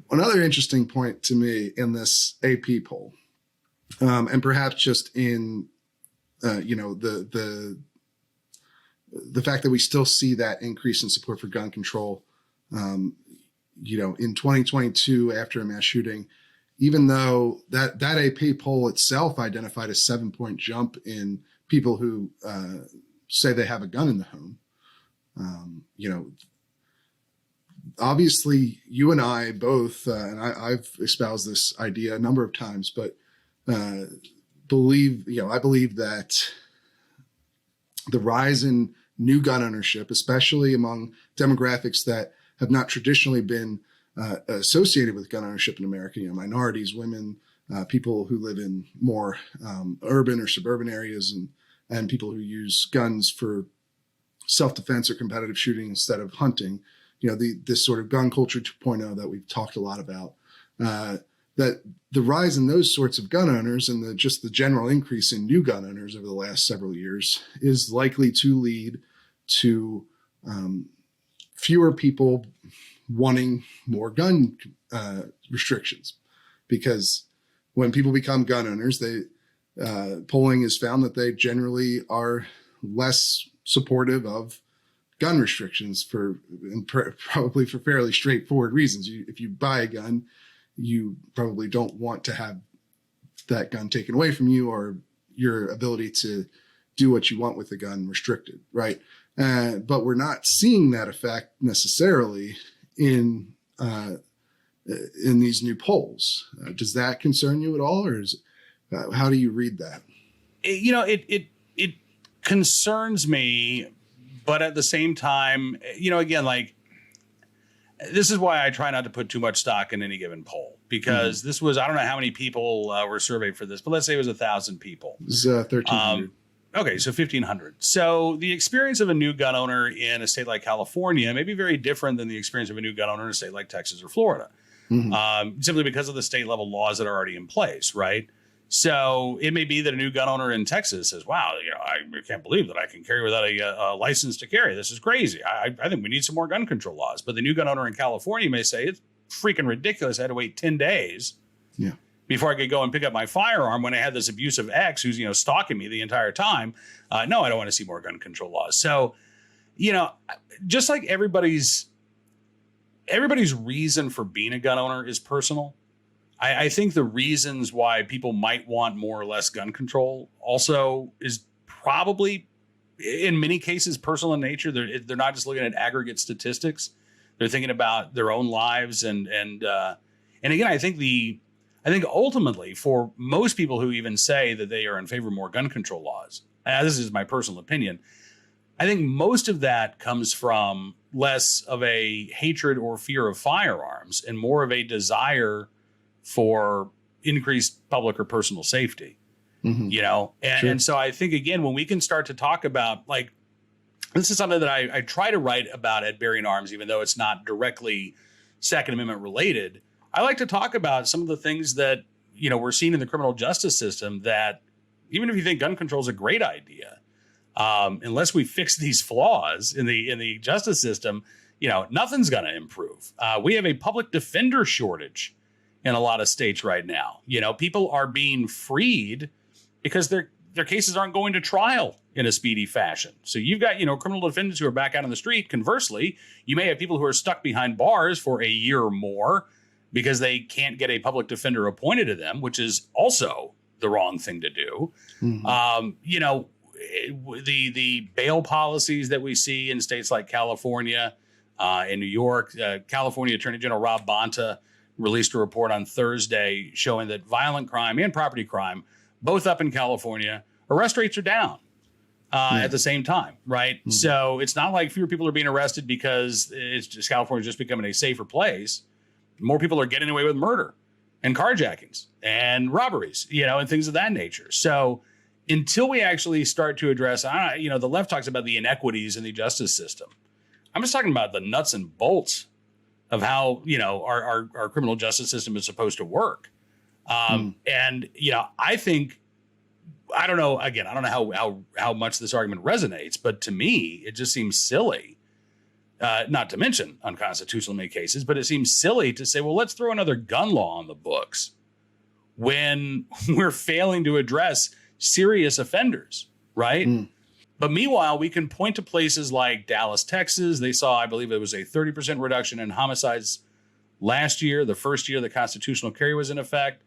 Another interesting point to me in this AP poll, and perhaps just in the fact that we still see that increase in support for gun control, in 2022 after a mass shooting, even though that AP poll itself identified a 7-point jump in people who say they have a gun in the home. Obviously you and I both, and I've espoused this idea a number of times, but I believe that the rise in new gun ownership, especially among demographics that have not traditionally been associated with gun ownership in America, minorities, women, people who live in more urban or suburban areas, and people who use guns for self-defense or competitive shooting instead of hunting. This sort of gun culture 2.0 that we've talked a lot about, that the rise in those sorts of gun owners and the general increase in new gun owners over the last several years is likely to lead to fewer people wanting more gun restrictions, because when people become gun owners, polling has found that they generally are less supportive of gun restrictions probably for fairly straightforward reasons. If you buy a gun, you probably don't want to have that gun taken away from you or your ability to do what you want with the gun restricted, right? But we're not seeing that effect necessarily in these new polls. Does that concern you at all, or how do you read that? It concerns me, but at the same time, again, like, this is why I try not to put too much stock in any given poll, because this was, I don't know how many people were surveyed for this, but let's say it was 1,000 people. It was 1,300. Okay, so 1,500. So the experience of a new gun owner in a state like California may be very different than the experience of a new gun owner in a state like Texas or Florida, simply because of the state level laws that are already in place, right? So it may be that a new gun owner in Texas says, wow, I can't believe that I can carry without a license to carry. This is crazy. I think we need some more gun control laws. But the new gun owner in California may say, it's freaking ridiculous. I had to wait 10 days before I could go and pick up my firearm when I had this abusive ex who's, stalking me the entire time. No, I don't want to see more gun control laws. So, just like everybody's reason for being a gun owner is personal, I think the reasons why people might want more or less gun control also is probably, in many cases, personal in nature. They're not just looking at aggregate statistics. They're thinking about their own lives. And again, I think ultimately for most people who even say that they are in favor of more gun control laws, this is my personal opinion, I think most of that comes from less of a hatred or fear of firearms and more of a desire for increased public or personal safety, And so I think, again, when we can start to talk about, like, this is something that I try to write about at Bearing Arms, even though it's not directly Second Amendment related. I like to talk about some of the things that, we're seeing in the criminal justice system that, even if you think gun control is a great idea, unless we fix these flaws in the justice system, nothing's going to improve. We have a public defender shortage in a lot of states right now. People are being freed because their cases aren't going to trial in a speedy fashion. So you've got, criminal defendants who are back out on the street. Conversely, you may have people who are stuck behind bars for a year or more because they can't get a public defender appointed to them, which is also the wrong thing to do. The bail policies that we see in states like California, in New York, California Attorney General Rob Bonta released a report on Thursday showing that violent crime and property crime, both up in California, arrest rates are down at the same time, right? So it's not like fewer people are being arrested because California's just becoming a safer place. More people are getting away with murder and carjackings and robberies, and things of that nature. So until we actually start to address, the left talks about the inequities in the justice system. I'm just talking about the nuts and bolts of how, our criminal justice system is supposed to work. And, I think, I don't know, again, I don't know how much this argument resonates, but to me, it just seems silly not to mention unconstitutional in many cases, but it seems silly to say, well, let's throw another gun law on the books when we're failing to address serious offenders, right? Mm. But meanwhile, we can point to places like Dallas, Texas. They saw, I believe it was a 30% reduction in homicides last year, the first year the constitutional carry was in effect.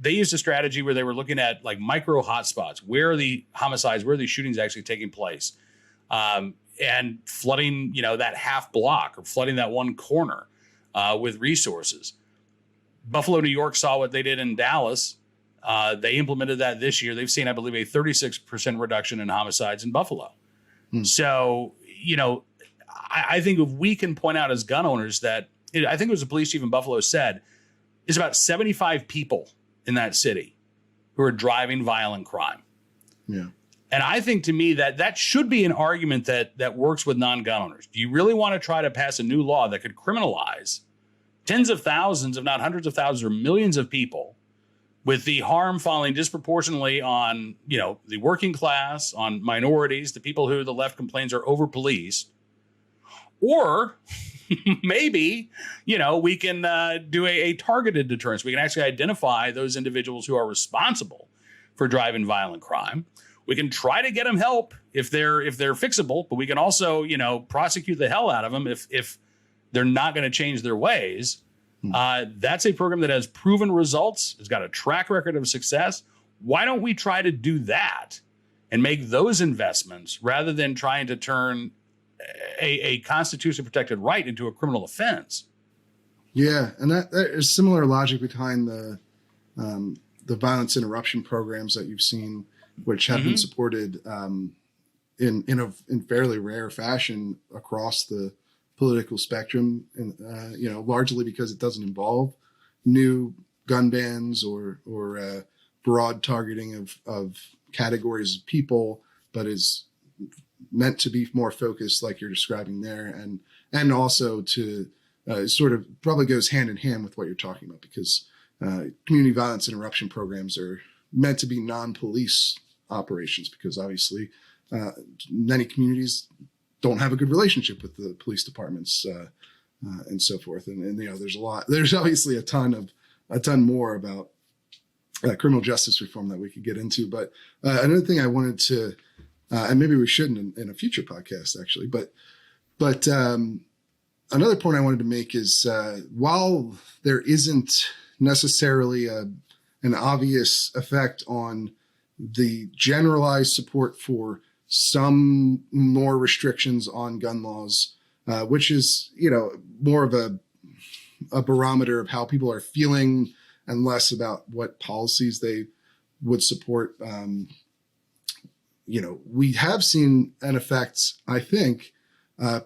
They used a strategy where they were looking at like micro hotspots. Where are the homicides? Where are these shootings actually taking place? And flooding, that half block or flooding that one corner with resources. Buffalo, New York saw what they did in Dallas. They implemented that this year. They've seen, I believe, a 36% reduction in homicides in Buffalo. So, I think if we can point out as gun owners that, I think it was the police chief in Buffalo said, is about 75 people in that city who are driving violent crime. Yeah. And I think to me that should be an argument that works with non-gun owners. Do you really want to try to pass a new law that could criminalize tens of thousands, if not hundreds of thousands or millions of people, with the harm falling disproportionately on, the working class, on minorities, the people who the left complains are over-policed? Or maybe, we can do a targeted deterrence. We can actually identify those individuals who are responsible for driving violent crime. We can try to get them help if they're fixable, but we can also, prosecute the hell out of them if they're not going to change their ways. That's a program that has proven results. It's got a track record of success. Why don't we try to do that and make those investments rather than trying to turn a constitutionally protected right into a criminal offense? Yeah, and that is similar logic behind the violence interruption programs that you've seen, which have been supported in fairly rare fashion across the political spectrum, and largely because it doesn't involve new gun bans or broad targeting of categories of people, but is meant to be more focused, like you're describing there, and also to sort of probably goes hand in hand with what you're talking about, because community violence interruption programs are meant to be non-police operations, because obviously many communities don't have a good relationship with the police departments and so forth. And there's obviously a ton more about criminal justice reform that we could get into. But another thing I wanted to, and maybe we shouldn't in a future podcast actually, but another point I wanted to make is while there isn't necessarily an obvious effect on the generalized support for some more restrictions on gun laws, which is, more of a barometer of how people are feeling and less about what policies they would support. We have seen an effect, I think,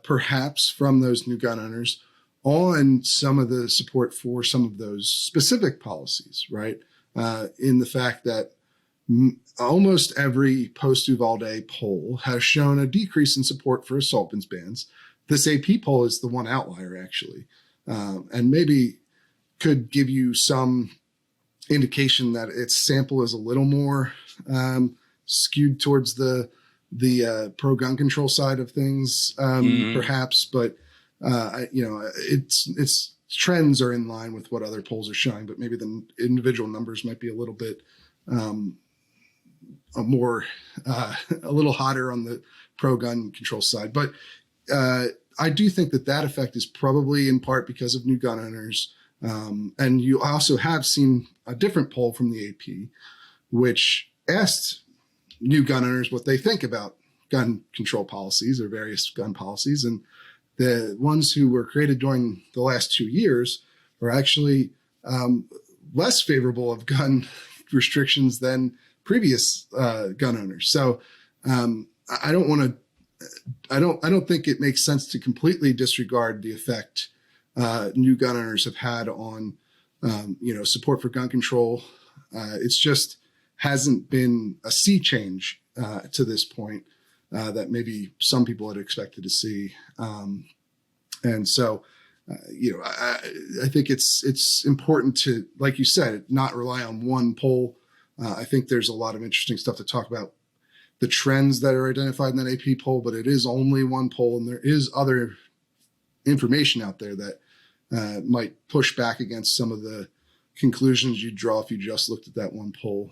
perhaps from those new gun owners on some of the support for some of those specific policies, right? In the fact that almost every post-Uvalde poll has shown a decrease in support for assault weapons bans. This AP poll is the one outlier, actually, and maybe could give you some indication that its sample is a little more skewed towards the pro-gun control side of things, perhaps. But its trends are in line with what other polls are showing. But maybe the individual numbers might be a little bit a little hotter on the pro-gun control side. But I do think that effect is probably in part because of new gun owners. And you also have seen a different poll from the AP, which asked new gun owners what they think about gun control policies or various gun policies. And the ones who were created during the last 2 years are actually less favorable of gun restrictions than previous gun owners. So I don't think it makes sense to completely disregard the effect new gun owners have had on support for gun control. It's just hasn't been a sea change to this point that maybe some people had expected to see. And so, I think it's important to, like you said, not rely on one poll. I think there's a lot of interesting stuff to talk about the trends that are identified in that AP poll, but it is only one poll, and there is other information out there that might push back against some of the conclusions you draw if you just looked at that one poll.